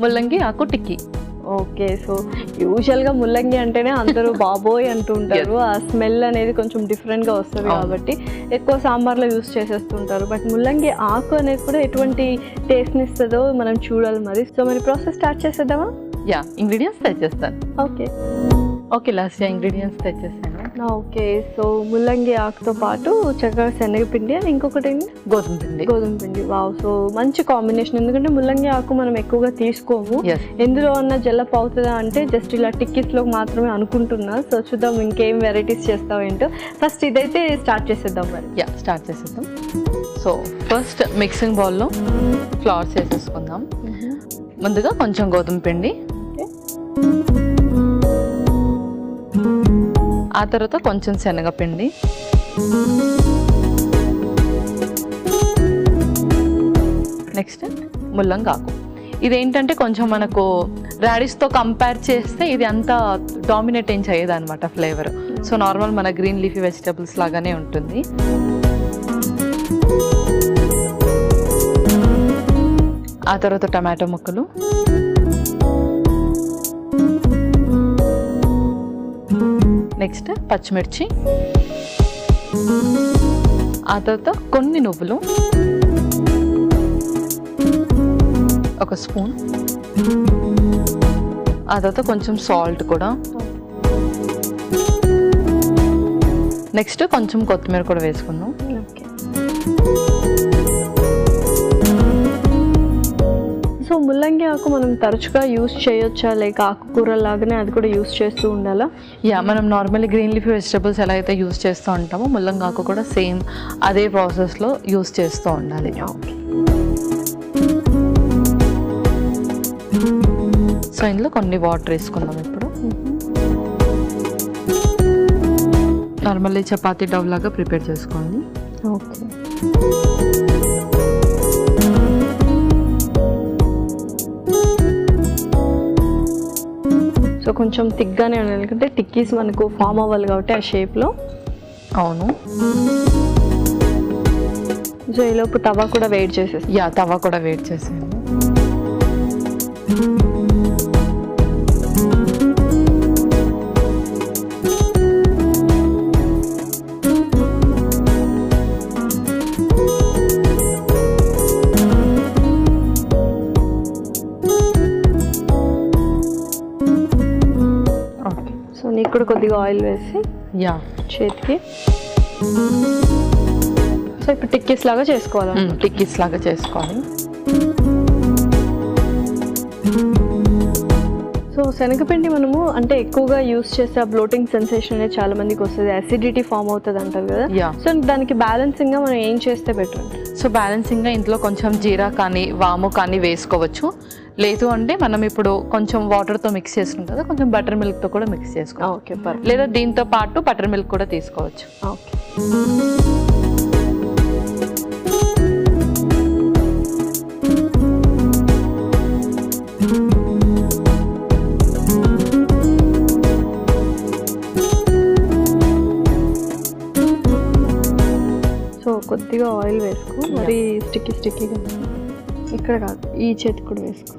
ముల్లంగి ఆకు టిక్కీ. Okay. So యూజువల్గా ముల్లంగి అంటేనే అందరూ బాబోయ్ అంటూ ఉంటారు. ఆ స్మెల్ అనేది కొంచెం డిఫరెంట్గా వస్తుంది కాబట్టి ఎక్కువ సాంబార్లో యూస్ చేసేస్తుంటారు. బట్ ముల్లంగి ఆకు అనేది కూడా ఎటువంటి టేస్ట్ని ఇస్తుందో మనం చూడాలి మరి. సో మరి ప్రాసెస్ స్టార్ట్ చేసేద్దామా? ఇంగ్రీడియంట్స్ తెచ్చేస్తాను. ఓకే లాస్య ఇంగ్రీడియంట్స్ తెచ్చేస్తాను. ఓకే. సో ముల్లంగి ఆకుతో పాటు చక్కగా శనగపిండి అని ఇంకొకటి గోధుమ పిండి. వావ్. సో మంచి కాంబినేషన్. ఎందుకంటే ముల్లంగి ఆకు మనం ఎక్కువగా తీసుకోము. ఎందులో ఉన్న జల్లప్ అవుతుందా అంటే జస్ట్ ఇలా టిక్కీస్లో మాత్రమే అనుకుంటున్నా. సో చూద్దాం ఇంకేం వెరైటీస్ చేస్తాం ఏంటో. ఫస్ట్ ఇదైతే స్టార్ట్ చేసేద్దాం మరి. స్టార్ట్ చేసేద్దాం. సో ఫస్ట్ మిక్సింగ్ బౌల్లో ఫ్లవర్స్ వేసేసుకుందాం. ముందుగా కొంచెం గోధుమ పిండి, ఆ తర్వాత కొంచెం శనగపిండి, నెక్స్ట్ ముల్లంగి ఆకు. ఇదేంటంటే కొంచెం మనకు రాడిష్తో కంపేర్ చేస్తే ఇది అంత డామినేట్ ఏం చేయదు అనమాట ఫ్లేవర్. సో నార్మల్ మన గ్రీన్ లీఫీ వెజిటబుల్స్ లాగానే ఉంటుంది. ఆ తర్వాత టమాటో ముక్కలు, నెక్స్ట్ పచ్చిమిర్చి, ఆ తర్వాత కొన్ని నువ్వులు, ఒక స్పూన్, ఆ తర్వాత కొంచెం సాల్ట్ కూడా, నెక్స్ట్ కొంచెం కొత్తిమీర కూడా వేసుకుందాం. సో ముల్లంగి ఆకు మనం తరచుగా యూస్ చేయొచ్చా, లేక ఆకుకూర లాగానే అది కూడా యూస్ చేస్తూ ఉండాలా? మనం నార్మల్లీ గ్రీన్ లీఫీ వెజిటబుల్స్ ఎలా అయితే యూస్ చేస్తూ ఉంటామో ముల్లంగి ఆకు కూడా సేమ్ అదే ప్రాసెస్లో యూస్ చేస్తూ ఉండాలి. సో ఇందులో కొన్ని వాటర్ వేసుకుందాం. ఇప్పుడు నార్మల్లీ చపాతీ డవ్ లాగా ప్రిపేర్ చేసుకోండి. ఓకే. సో కొంచెం థిక్గానే ఉండాలి, ఎందుకంటే టిక్కీస్ మనకు ఫామ్ అవ్వాలి కాబట్టి ఆ షేప్లో. అవును. సో ఈలోపు తవా కూడా వెయిట్ చేసేసి. తవా కూడా వెయిట్ చేసేయండి. నీకు కూడా కొద్దిగా ఆయిల్ వేసి చేతికి. సో ఇప్పుడు టిక్కీస్ లాగా చేసుకోవాలి. టిక్కీస్ లాగా చేసుకోవాలి. సో శనగపిండి మనము అంటే ఎక్కువగా యూస్ చేసే ఆ బ్లోటింగ్ సెన్సేషన్ అనేది చాలా మందికి వస్తుంది, అసిడిటీ ఫామ్ అవుతుంది అంటారు కదా. సో దానికి బ్యాలెన్సింగ్గా మనం ఏం చేస్తే బెటర్? సో బ్యాలెన్సింగ్గా ఇంట్లో కొంచెం జీరా కానీ వాము కానీ వేసుకోవచ్చు. లేదు అంటే మనం ఇప్పుడు కొంచెం వాటర్తో మిక్స్ చేసుకున్నాం కదా, కొంచెం బటర్ మిల్క్తో కూడా మిక్స్ చేసుకోవచ్చు. ఓకే. లేదా దీంతో పాటు బటర్ మిల్క్ కూడా తీసుకోవచ్చు. ఓకే. సో కొద్దిగా ఆయిల్ వేసుకో, మరి స్టిక్కీగా. ఇక్కడ కాదు, ఈ చేతికి కూడా వేసుకో.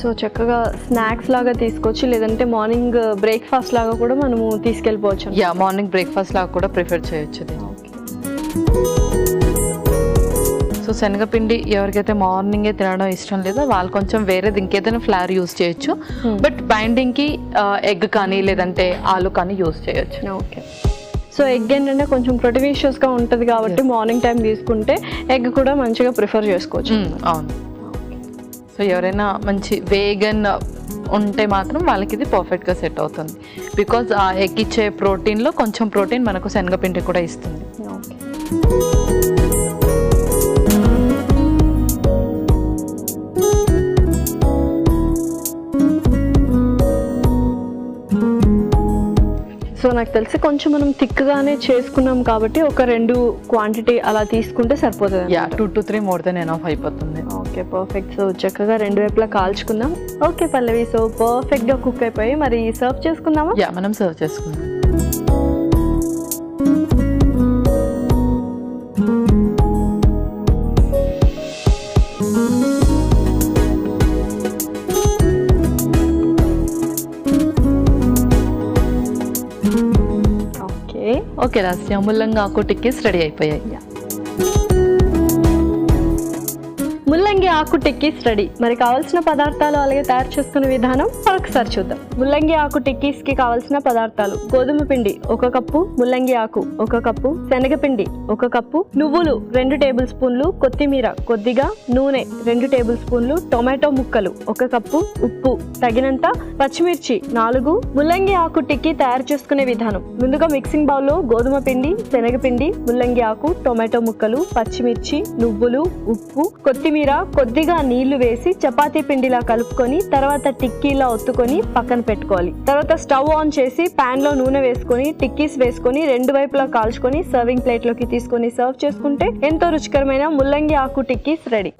సో చక్కగా స్నాక్స్ లాగా తీసుకోవచ్చు, లేదంటే మార్నింగ్ బ్రేక్ఫాస్ట్ లాగా కూడా మనము తీసుకెళ్ళిపోవచ్చు. మార్నింగ్ బ్రేక్ఫాస్ట్ లాగా కూడా ప్రిఫర్ చేయొచ్చు. సో శనగపిండి ఎవరికైతే మార్నింగే తినడం ఇష్టం లేదో వాళ్ళు కొంచెం వేరేది ఇంకేదైనా ఫ్లవర్ యూస్ చేయొచ్చు. బట్ బైండింగ్కి ఎగ్ కానీ లేదంటే ఆలు కానీ యూస్ చేయొచ్చు. ఓకే. సో ఎగ్ ఏంటంటే కొంచెం ప్రోటీనిషియస్గా ఉంటుంది కాబట్టి మార్నింగ్ టైం తీసుకుంటే ఎగ్ కూడా మంచిగా ప్రిఫర్ చేసుకోవచ్చు. అవును. సో ఎవరైనా మంచి వేగన్ ఉంటే మాత్రం వాళ్ళకి ఇది పర్ఫెక్ట్గా సెట్ అవుతుంది. బికాజ్ ఆ ఎగ్ ఇచ్చే ప్రోటీన్లో కొంచెం ప్రోటీన్ మనకు శనగపిండి కూడా ఇస్తుంది. సో నాకు తెలిసి కొంచెం మనం థిక్గానే చేసుకున్నాం కాబట్టి ఒక 2 క్వాంటిటీ అలా తీసుకుంటే సరిపోతుంది. 2 to 3 మోర్ దెన్ ఎనఫ్ అయిపోతుంది. Okay, perfect. సో చక్కగా 2 వైపులా కాల్చుకుందాం. ఓకే పల్లవి, సో పర్ఫెక్ట్గా కుక్ అయిపోయి మరి సర్వ్ చేసుకుందామా? మనం సర్వ్ చేసుకుందాం. ఓకే రాస్య, ముల్లంగి ఆకు టిక్కీస్ రెడీ అయిపోయాయి. ముల్లంగి ఆకు టిక్కీస్ రెడీ. మరి కావాల్సిన పదార్థాలు అలాగే తయారు చేసుకునే విధానం ఒకసారి చూద్దాం. ముల్లంగి ఆకు టిక్కీస్ కి కావాల్సిన పదార్థాలు: గోధుమ పిండి 1 కప్పు, ముల్లంగి ఆకు 1 కప్పు, శనగపిండి 1 కప్పు, నువ్వులు 2 టేబుల్ స్పూన్లు, కొత్తిమీర కొద్దిగా, నూనె 2 టేబుల్ స్పూన్లు, టొమాటో ముక్కలు 1 కప్పు, ఉప్పు తగినంత, పచ్చిమిర్చి 4. ముల్లంగి ఆకు టిక్కీ తయారు చేసుకునే విధానం: ముందుగా మిక్సింగ్ బౌల్లో గోధుమ పిండి, శనగపిండి, ముల్లంగి ఆకు, టొమాటో ముక్కలు, పచ్చిమిర్చి, నువ్వులు, ఉప్పు, కొత్తిమీర, కొద్దిగా నీళ్లు వేసి చపాతీ పిండిలా కలుపుకొని తర్వాత టిక్కీలా ఒత్తుకొని పక్కన పెట్టుకోవాలి. తర్వాత స్టవ్ ఆన్ చేసి పాన్ లో నూనె వేసుకొని టిక్కీస్ వేసుకొని 2 వైపులా కాల్చుకొని సర్వింగ్ ప్లేట్ లోకి తీసుకొని సర్వ్ చేసుకుంటే ఎంతో రుచికరమైన ముల్లంగి ఆకు టిక్కీస్ రెడీ.